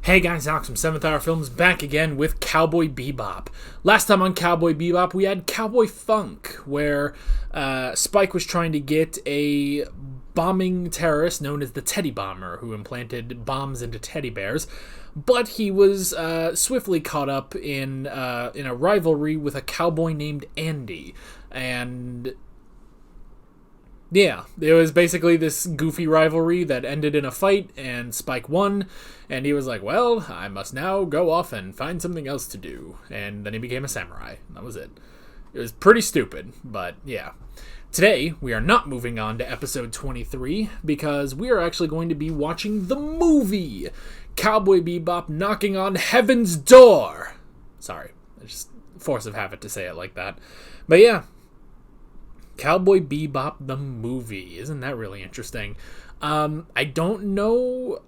Hey guys, Alex from 7th Hour Films back again with Cowboy Bebop. Last time on Cowboy Bebop, we had Cowboy Funk, where Spike was trying to get a bombing terrorist known as the Teddy Bomber, who implanted bombs into teddy bears, but he was swiftly caught up in a rivalry with a cowboy named Andy, and yeah, it was basically this goofy rivalry that ended in a fight, and Spike won, and he was like, well, I must now go off and find something else to do, and then he became a samurai. That was it. It was pretty stupid, but yeah. Today, we are not moving on to episode 23, because we are actually going to be watching the movie, Cowboy Bebop Knocking on Heaven's Door. Sorry, just force of habit to say it like that. But yeah, Cowboy Bebop the movie. Isn't that really interesting? I don't know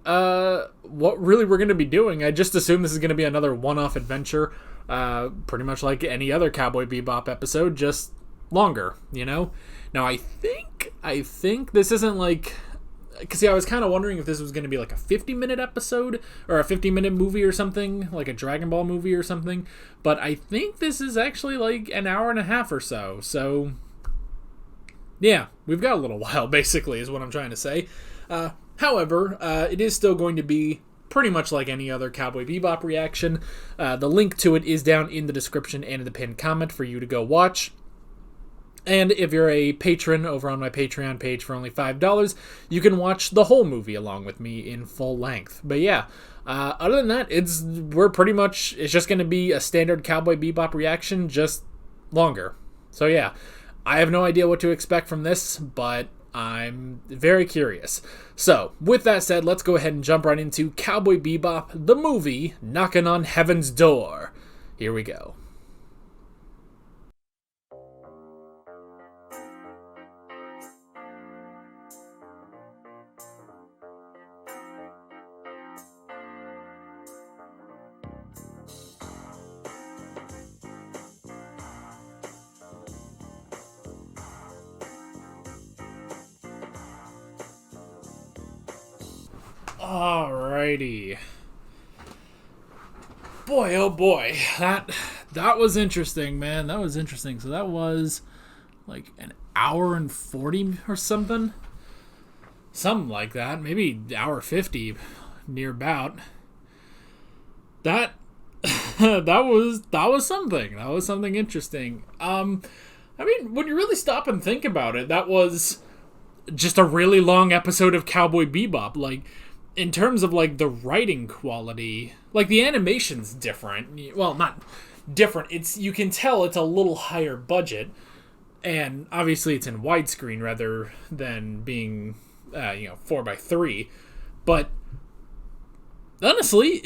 what really we're going to be doing. I just assume this is going to be another one-off adventure, pretty much like any other Cowboy Bebop episode, just longer, you know? Now, I think this isn't like... Because, yeah, I was kind of wondering if this was going to be like a 50-minute episode or a 50-minute movie or something, like a Dragon Ball movie or something. But I think this is actually like an hour and a half or so, so... yeah, we've got a little while, basically, is what I'm trying to say. However, it is still going to be pretty much like any other Cowboy Bebop reaction. The link to it is down in the description and in the pinned comment for you to go watch. And if you're a patron over on my Patreon page for only $5, you can watch the whole movie along with me in full length. But yeah, other than that, it's just going to be a standard Cowboy Bebop reaction, just longer. So yeah. I have no idea what to expect from this, but I'm very curious. So, with that said, let's go ahead and jump right into Cowboy Bebop, the movie, Knockin' on Heaven's Door. Here we go. Alrighty. Boy, oh boy. That was interesting, man. That was interesting. So that was like an hour and 40 or something. Something like that. Maybe hour 50 near about. That was something. That was something interesting. I mean, when you really stop and think about it, that was just a really long episode of Cowboy Bebop. Like, in terms of, like, the writing quality, like, the animation's different. Well, not different. You can tell it's a little higher budget, and obviously it's in widescreen rather than being, 4:3. But honestly,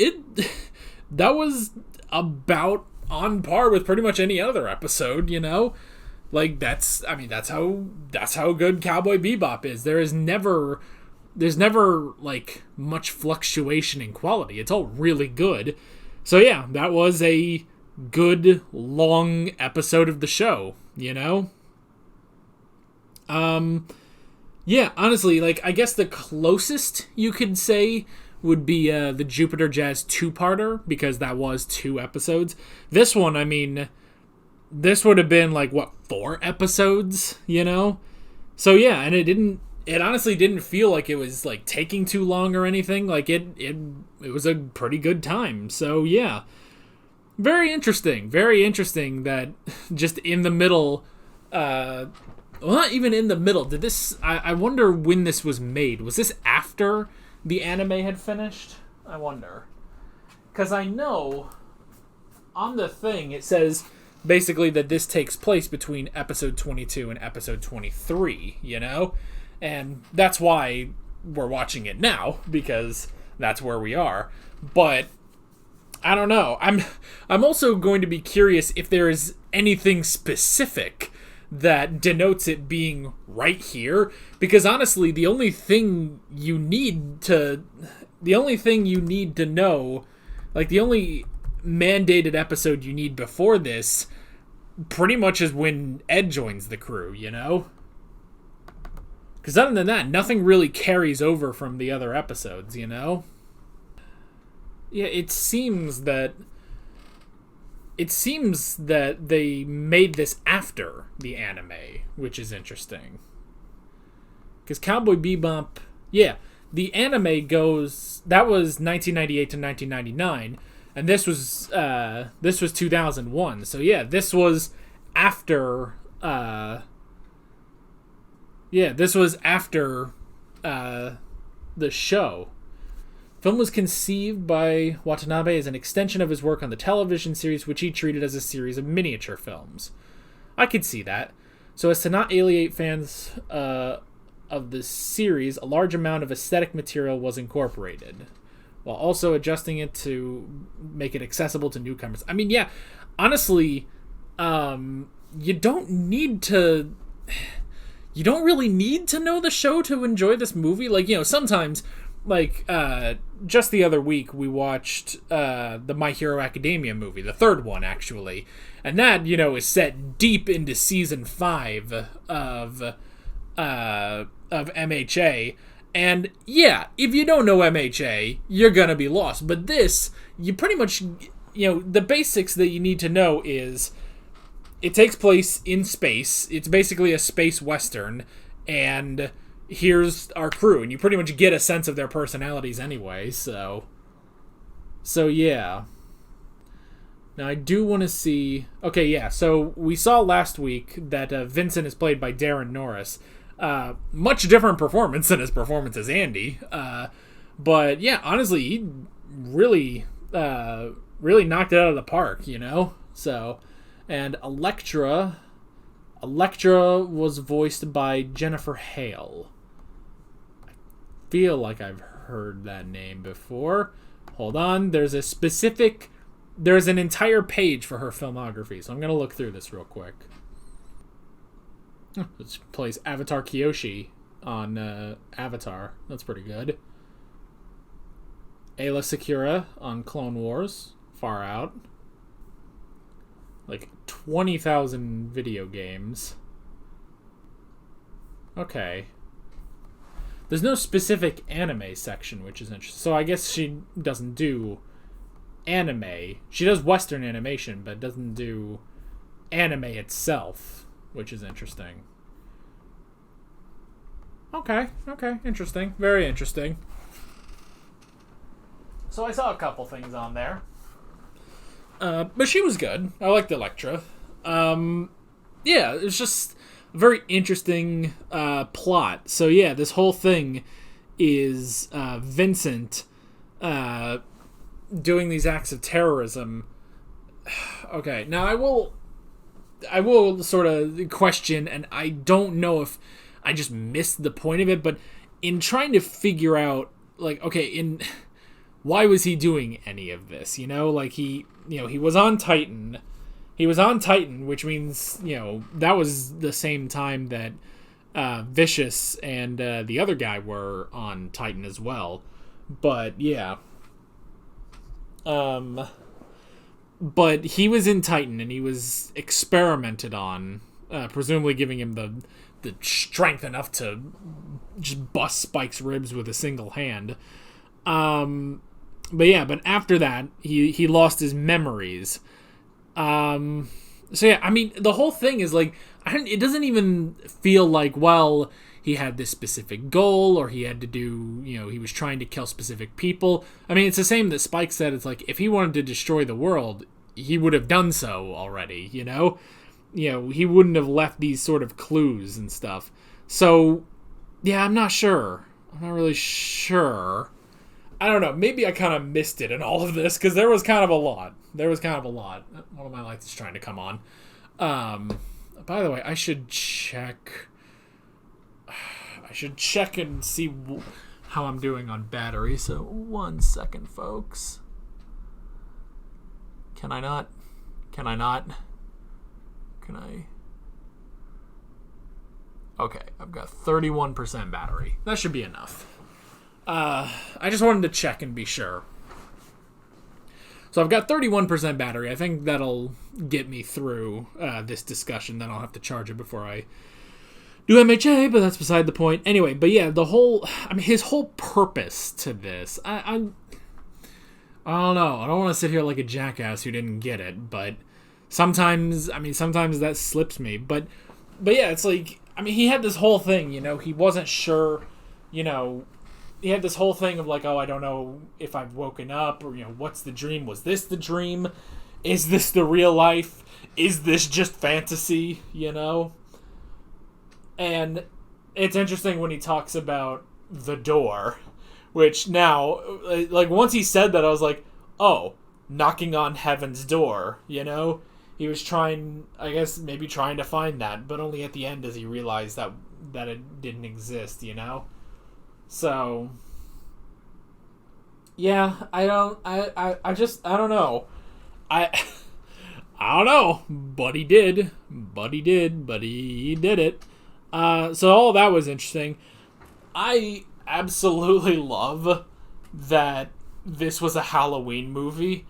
that was about on par with pretty much any other episode, you know? Like, that's how good Cowboy Bebop is. There's never like much fluctuation in quality. It's all really good. So yeah, that was a good long episode of the show, you know? Yeah, honestly, like, I guess the closest you could say would be the Jupiter Jazz 2-parter, because that was 2 episodes. This one, I mean, this would have been like, what, 4 episodes, you know? So yeah, and it honestly didn't feel like it was like taking too long or anything. Like it was a pretty good time. So yeah, very interesting that just in the middle, well, not even in the middle. I wonder when this was made. Was this after the anime had finished? I wonder. Because I know on the thing it says basically that this takes place between episode 22 and episode 23, you know? And that's why we're watching it now, because that's where we are. But I don't know. I'm also going to be curious if there is anything specific that denotes it being right here, because honestly, the only thing you need to know, like the only mandated episode you need before this pretty much is when Ed joins the crew, you know? Because other than that, nothing really carries over from the other episodes, you know? Yeah, it seems that they made this after the anime, which is interesting. Because Cowboy Bebop, yeah, the anime goes, that was 1998 to 1999, and this was 2001. So yeah, this was after this was after the show. Film was conceived by Watanabe as an extension of his work on the television series, which he treated as a series of miniature films. I could see that. So as to not alienate fans of the series, a large amount of aesthetic material was incorporated, while also adjusting it to make it accessible to newcomers. I mean, yeah, honestly, you don't really need to know the show to enjoy this movie. Like, sometimes, like, just the other week we watched the My Hero Academia movie, the third one actually, and that is set deep into season 5 of MHA, and yeah, if you don't know MHA, you're gonna be lost. But this, you pretty much, the basics that you need to know is it takes place in space. It's basically a space western, and here's our crew, and you pretty much get a sense of their personalities anyway, so yeah. Now I do want to see, okay, yeah, so we saw last week that Vincent is played by Darren Norris. Much different performance than his performance as Andy, but yeah, honestly, he really knocked it out of the park, so, and Elektra was voiced by Jennifer Hale. Feel like I've heard that name before. Hold on, there's an entire page for her filmography, so I'm gonna look through this real quick. It plays Avatar Kyoshi on Avatar. That's pretty good. Ayla Secura on Clone Wars. Far out. Like 20,000 video games. Okay. There's no specific anime section, which is interesting. So I guess she doesn't do anime. She does Western animation, but doesn't do anime itself, which is interesting. Okay, interesting. Very interesting. So I saw a couple things on there. But she was good. I liked Elektra. Yeah, it's just a very interesting plot. So yeah, this whole thing is Vincent doing these acts of terrorism. Okay, now I will sort of question, and I don't know if I just missed the point of it, but in trying to figure out, like, okay, why was he doing any of this? Like he was on Titan. He was on Titan, which means, that was the same time that Vicious and the other guy were on Titan as well. But yeah. But he was in Titan, and he was experimented on, presumably giving him the strength enough to just bust Spike's ribs with a single hand. But after that, he lost his memories. So yeah, I mean, the whole thing is like, it doesn't even feel like, well, he had this specific goal, or he had to do, he was trying to kill specific people. I mean, it's the same that Spike said. It's like, if he wanted to destroy the world, he would have done so already, he wouldn't have left these sort of clues and stuff. So, yeah, I'm not sure. I'm not really sure. I don't know. Maybe I kind of missed it in all of this, because there was kind of a lot. One of my lights is trying to come on. By the way, I should check and see how I'm doing on battery. So 1 second, folks. Can I not? Can I? Okay, I've got 31% battery. That should be enough. I just wanted to check and be sure. So I've got 31% battery. I think that'll get me through this discussion. Then I'll have to charge it before I do MHA, but that's beside the point. Anyway, but yeah, his whole purpose to this, I don't know. I don't want to sit here like a jackass who didn't get it, but sometimes that slips me. But yeah, it's like, I mean, he had this whole thing, he wasn't sure, you know, he had this whole thing of like, oh, I don't know if I've woken up, or, what's the dream? Was this the dream? Is this the real life? Is this just fantasy, And it's interesting when he talks about the door, which now, like, once he said that, I was like, oh, knocking on heaven's door, He was trying, I guess, maybe trying to find that, but only at the end does he realize that it didn't exist, So, yeah, I don't know. I don't know, but he did. But he did it. So all that was interesting. I absolutely love that this was a Halloween movie.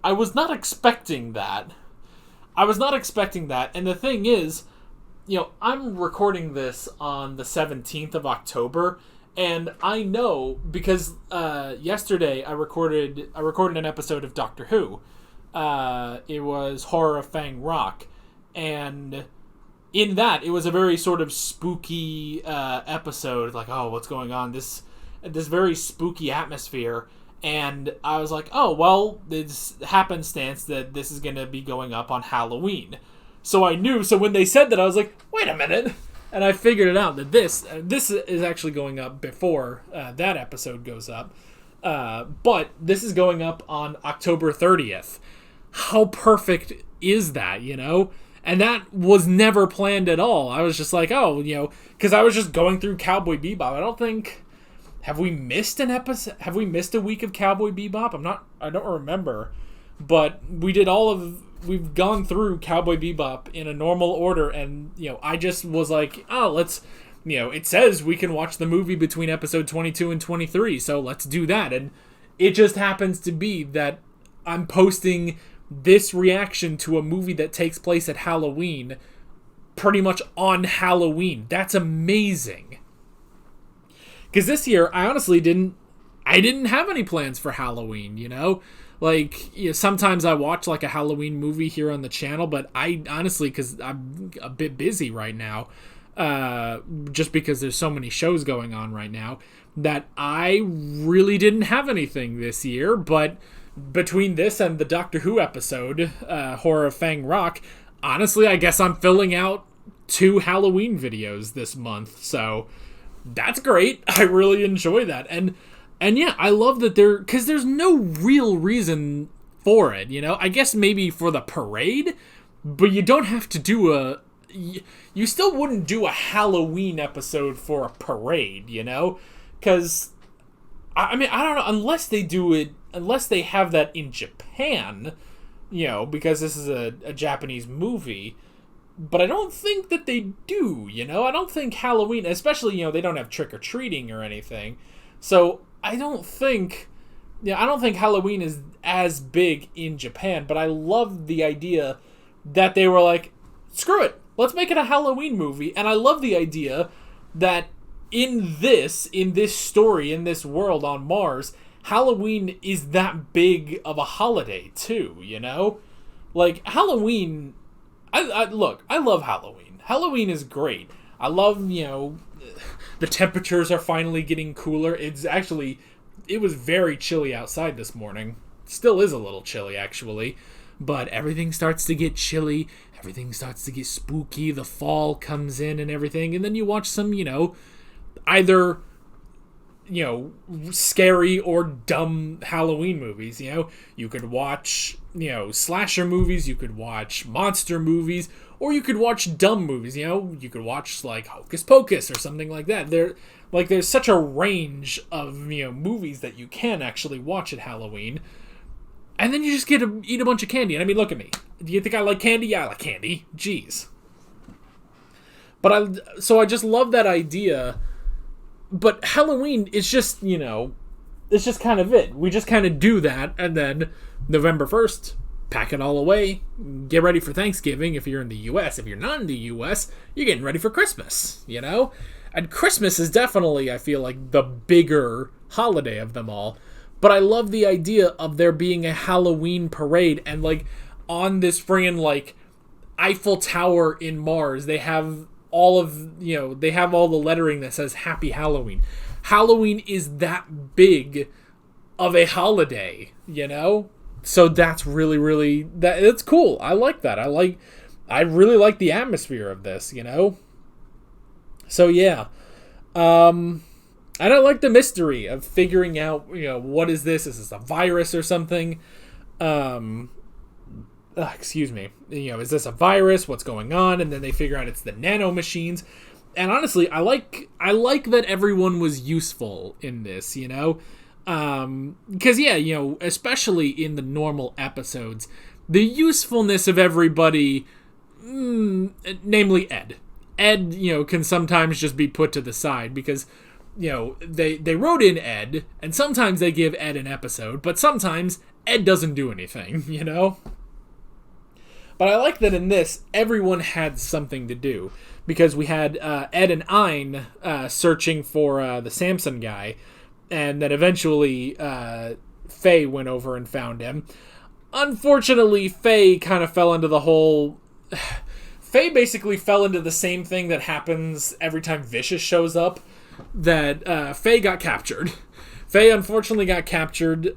I was not expecting that. And the thing is, I'm recording this on the 17th of October, and I know because yesterday I recorded an episode of Doctor Who. It was Horror of Fang Rock, and in that it was a very sort of spooky episode. Like, oh, what's going on? This very spooky atmosphere. And I was like, oh, well, it's happenstance that this is going to be going up on Halloween. So I knew. So when they said that, I was like, wait a minute. And I figured it out that this is actually going up before that episode goes up. But this is going up on October 30th. How perfect is that, And that was never planned at all. I was just like, oh, because I was just going through Cowboy Bebop. I don't think... Have we missed an episode? Have we missed a week of Cowboy Bebop? I don't remember. But we've gone through Cowboy Bebop in a normal order, and, I just was like, oh, let's, it says we can watch the movie between episode 22 and 23, so let's do that. And it just happens to be that I'm posting this reaction to a movie that takes place at Halloween pretty much on Halloween. That's amazing. Because this year, I honestly didn't have any plans for Halloween, Like, sometimes I watch, like, a Halloween movie here on the channel, but I honestly, because I'm a bit busy right now, just because there's so many shows going on right now, that I really didn't have anything this year, but between this and the Doctor Who episode, Horror of Fang Rock, honestly, I guess I'm filling out 2 Halloween videos this month, so... That's great. I really enjoy that. And yeah, I love that because there's no real reason for it, I guess maybe for the parade, but you don't have to do you still wouldn't do a Halloween episode for a parade, Because, I mean, I don't know, unless they have that in Japan, because this is a Japanese movie. But I don't think that they do, I don't think Halloween, especially, they don't have trick-or-treating or anything. So I don't think Halloween is as big in Japan, but I love the idea that they were like, screw it, let's make it a Halloween movie. And I love the idea that in this story, in this world on Mars, Halloween is that big of a holiday too, Like, Halloween... I love Halloween. Halloween is great. I love, the temperatures are finally getting cooler. It was very chilly outside this morning. Still is a little chilly, actually. But everything starts to get chilly. Everything starts to get spooky. The fall comes in and everything. And then you watch some, either... scary or dumb Halloween movies, You could watch, slasher movies, you could watch monster movies, or you could watch dumb movies, You could watch, like, Hocus Pocus or something like that. There's such a range of, movies that you can actually watch at Halloween. And then you just get to eat a bunch of candy. And I mean, look at me. Do you think I like candy? Yeah, I like candy. Jeez. But I just love that idea. But Halloween is just, it's just kind of it. We just kind of do that, and then November 1st, pack it all away, get ready for Thanksgiving if you're in the U.S. If you're not in the U.S., you're getting ready for Christmas, And Christmas is definitely, I feel like, the bigger holiday of them all. But I love the idea of there being a Halloween parade, and like on this friggin' like Eiffel Tower in Mars, they have all of, they have all the lettering that says Happy Halloween. Halloween is that big of a holiday, So that's really, really, that's cool. I like that. I really like the atmosphere of this, So yeah. I don't like the mystery of figuring out, what is this? Is this a virus or something? Excuse me. Is this a virus? What's going on? And then they figure out it's the nano machines. And honestly, I like that everyone was useful in this, because especially in the normal episodes, the usefulness of everybody, namely Ed, can sometimes just be put to the side because they wrote in Ed, and sometimes they give Ed an episode, but sometimes Ed doesn't do anything, But I like that in this, everyone had something to do, because we had Ed and Ein searching for the Samson guy, and then eventually Faye went over and found him. Unfortunately, Faye kind of fell into the whole... Faye basically fell into the same thing that happens every time Vicious shows up, that Faye got captured. Faye unfortunately got captured,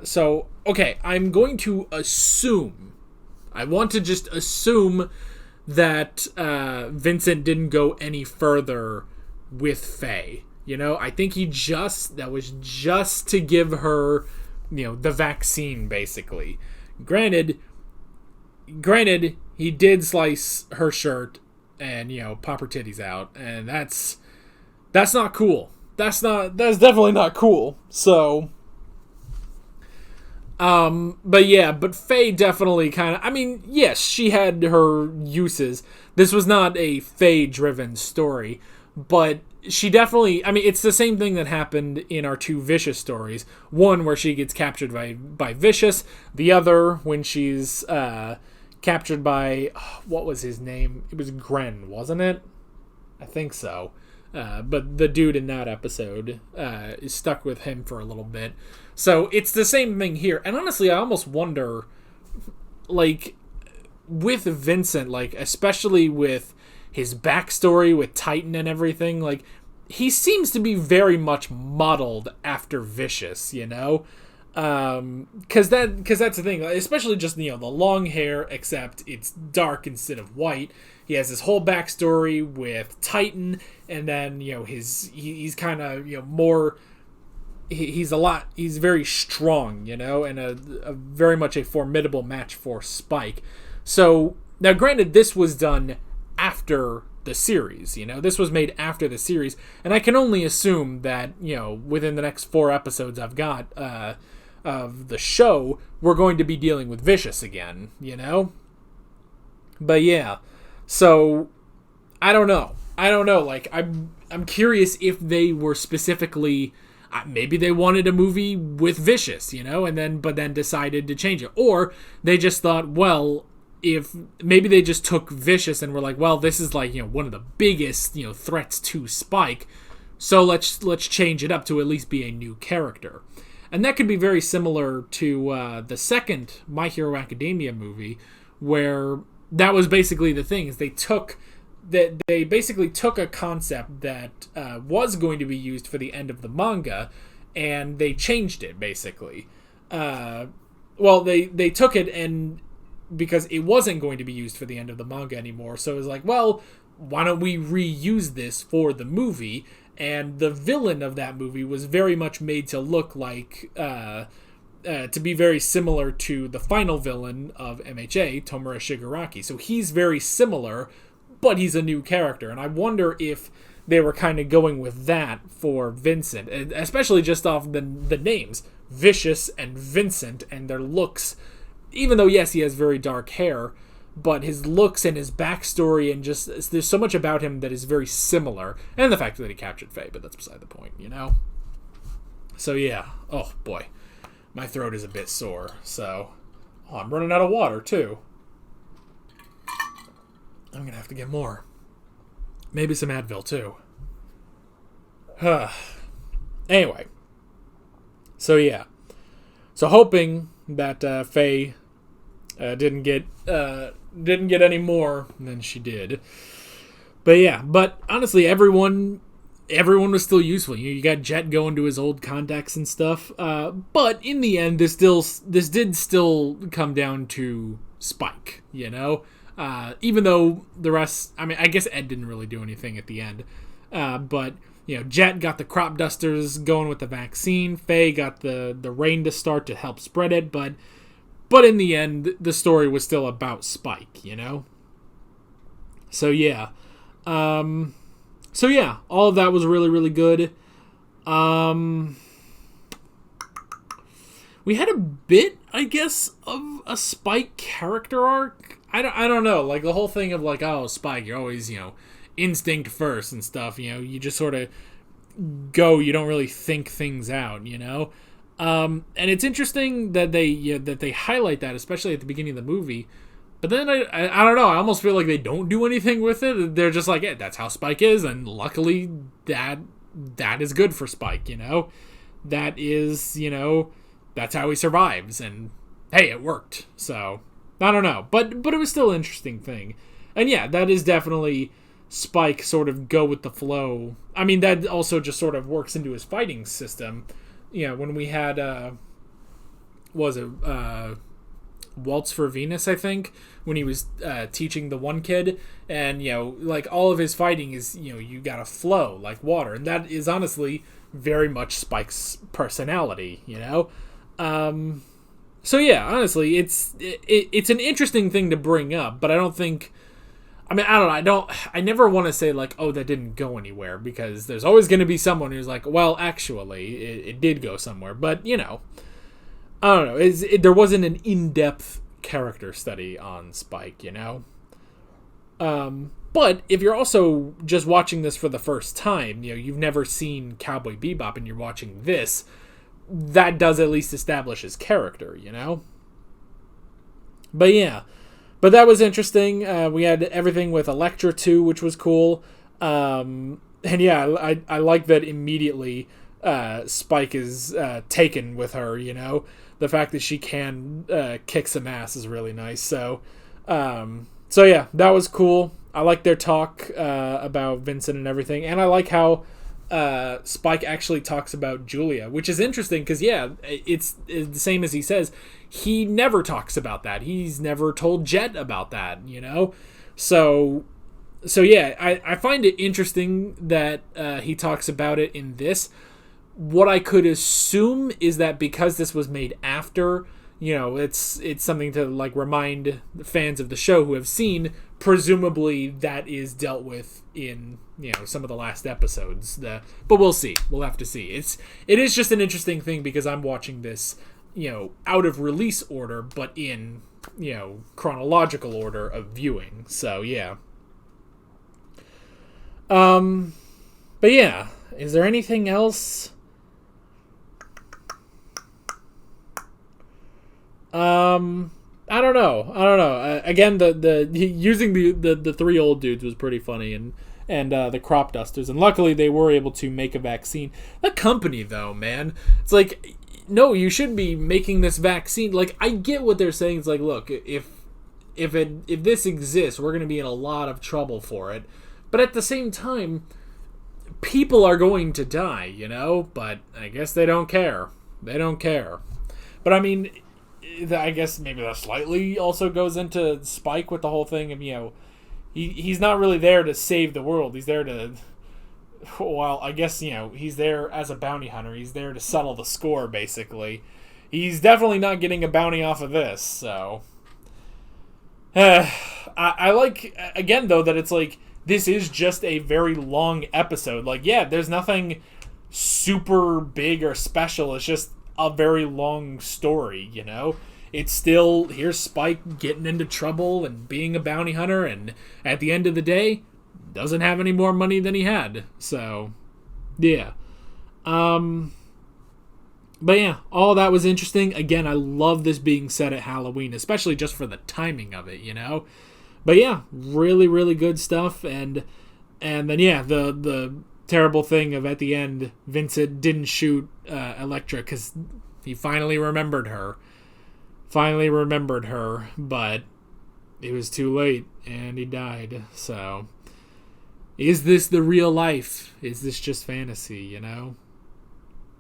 so, okay, I'm going to assume, I want to just assume that Vincent didn't go any further with Faye. I think that was just to give her, the vaccine, basically. Granted, he did slice her shirt and, pop her titties out, and that's not cool. That's definitely not cool. So, but Faye definitely kind of, yes, she had her uses. This was not a Faye-driven story, but she definitely, it's the same thing that happened in our two Vicious stories. One where she gets captured by Vicious, the other when she's captured by, what was his name? It was Gren, wasn't it? I think so. But the dude in that episode is stuck with him for a little bit. So it's the same thing here. And honestly, I almost wonder, like, with Vincent, like, especially with his backstory with Titan and everything, like, he seems to be very much modeled after Vicious, because that's the thing, especially just, the long hair, except it's dark instead of white. He has his whole backstory with Titan, and then, he's kind of, more, he's very strong, and a very much a formidable match for Spike. So, now granted, this was done after the series, this was made after the series, and I can only assume that, within the next 4 episodes I've got, of the show, we're going to be dealing with Vicious again, But yeah, so, I don't know, like, I'm curious if they were specifically, maybe they wanted a movie with Vicious, but then decided to change it, or they just thought, well, if maybe they just took Vicious and were like, well, this is like, one of the biggest, threats to Spike, so let's change it up to at least be a new character. And that could be very similar to the second My Hero Academia movie, where that was basically the thing, is they basically took a concept that was going to be used for the end of the manga, and they changed it, basically. They took it, and because it wasn't going to be used for the end of the manga anymore, so it was like, well, why don't we reuse this for the movie? And the villain of that movie was very much made to look like, to be very similar to the final villain of MHA, Tomura Shigaraki. So he's very similar, but he's a new character. And I wonder if they were kind of going with that for Vincent, especially just off the names, Vicious and Vincent, and their looks. Even though, yes, he has very dark hair, but his looks and his backstory and just, there's so much about him that is very similar. And the fact that he captured Faye, but that's beside the point, So yeah, oh boy, my throat is a bit sore, so, I'm running out of water too. I'm gonna have to get more. Maybe some Advil too. Anyway, so yeah. So hoping that Faye didn't get any more than she did. But yeah, honestly, everyone was still useful. You got Jet going to his old contacts and stuff. But in the end, this did still come down to Spike. Even though the rest, I mean, I guess Ed didn't really do anything at the end. But Jet got the crop dusters going with the vaccine. Faye got the rain to start to help spread it. But in the end, the story was still about Spike. So yeah. All of that was really, really good. We had a bit, I guess, of a Spike character arc. I don't know. Like, the whole thing of, like, oh, Spike, you're always, instinct first and stuff. You just sort of go. You don't really think things out, And it's interesting that they highlight that, especially at the beginning of the movie. But then I don't know. I almost feel like they don't do anything with it. They're just like, yeah, that's how Spike is, and luckily that is good for Spike. That is that's how he survives, and hey, it worked. So I don't know, but it was still an interesting thing, and yeah, that is definitely Spike sort of go with the flow. I mean, that also just sort of works into his fighting system. When we had Waltz for Venus, I think, when he was teaching the one kid, and like all of his fighting is you gotta flow like water, and that is honestly very much Spike's personality. So yeah, honestly, it's an interesting thing to bring up, but I don't think. I mean, I don't know. I never want to say like, oh, that didn't go anywhere, because there's always going to be someone who's like, well, actually, it did go somewhere, but I don't know. There wasn't an in-depth character study on Spike, But if you're also just watching this for the first time, you've never seen Cowboy Bebop and you're watching this, that does at least establish his character, But yeah. But that was interesting. We had everything with Elektra too, which was cool. And yeah, I like that immediately Spike is taken with her, The fact that she can kick some ass is really nice. So yeah, that was cool. I like their talk about Vincent and everything. And I like how Spike actually talks about Julia, which is interesting because, yeah, it's the same as he says. He never talks about that. He's never told Jet about that, So yeah, I find it interesting that he talks about it in this. What I could assume is that because this was made after, it's something to like remind the fans of the show who have seen. Presumably that is dealt with in some of the last episodes. But we'll see. We'll have to see. It is just an interesting thing because I'm watching this out of release order, but in chronological order of viewing. So yeah. But yeah, is there anything else? I don't know. Again, the using the three old dudes was pretty funny, and the crop dusters, and luckily they were able to make a vaccine. The company, though, man, it's like, no, you should be making this vaccine. Like, I get what they're saying. It's like, look, if this exists, we're gonna be in a lot of trouble for it. But at the same time, people are going to die, But I guess they don't care. They don't care. But I mean, I guess maybe that slightly also goes into Spike with the whole thing of, he's not really there to save the world. He's there to, well, I guess, he's there as a bounty hunter. He's there to settle the score, basically. He's definitely not getting a bounty off of this, so. I like, again, though, that it's like, this is just a very long episode. Like, yeah, there's nothing super big or special. It's just a very long story, It's still, here's Spike getting into trouble and being a bounty hunter, and at the end of the day, doesn't have any more money than he had. So, yeah. But yeah, all that was interesting. Again, I love this being set at Halloween, especially just for the timing of it, But yeah, really, really good stuff. And then, yeah, the terrible thing of at the end, Vincent didn't shoot Elektra because He finally remembered her. Finally remembered her, but it was too late, and he died. So, is this the real life? Is this just fantasy, you know?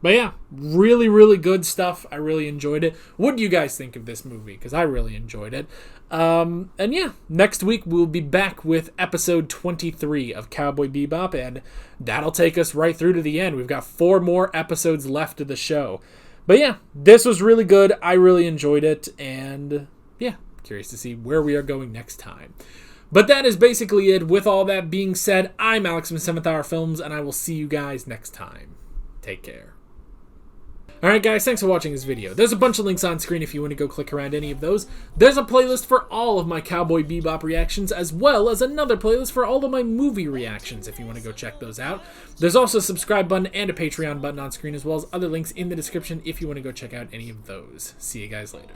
But yeah, really, really good stuff. I really enjoyed it. What do you guys think of this movie? Because I really enjoyed it. And yeah, next week we'll be back with episode 23 of Cowboy Bebop, and that'll take us right through to the end. We've got 4 more episodes left of the show. But yeah, this was really good. I really enjoyed it, and yeah, curious to see where we are going next time. But that is basically it. With all that being said, I'm Alex from 7th Hour Films, and I will see you guys next time. Take care. Alright guys, thanks for watching this video. There's a bunch of links on screen if you want to go click around any of those. There's a playlist for all of my Cowboy Bebop reactions, as well as another playlist for all of my movie reactions if you want to go check those out. There's also a subscribe button and a Patreon button on screen, as well as other links in the description if you want to go check out any of those. See you guys later.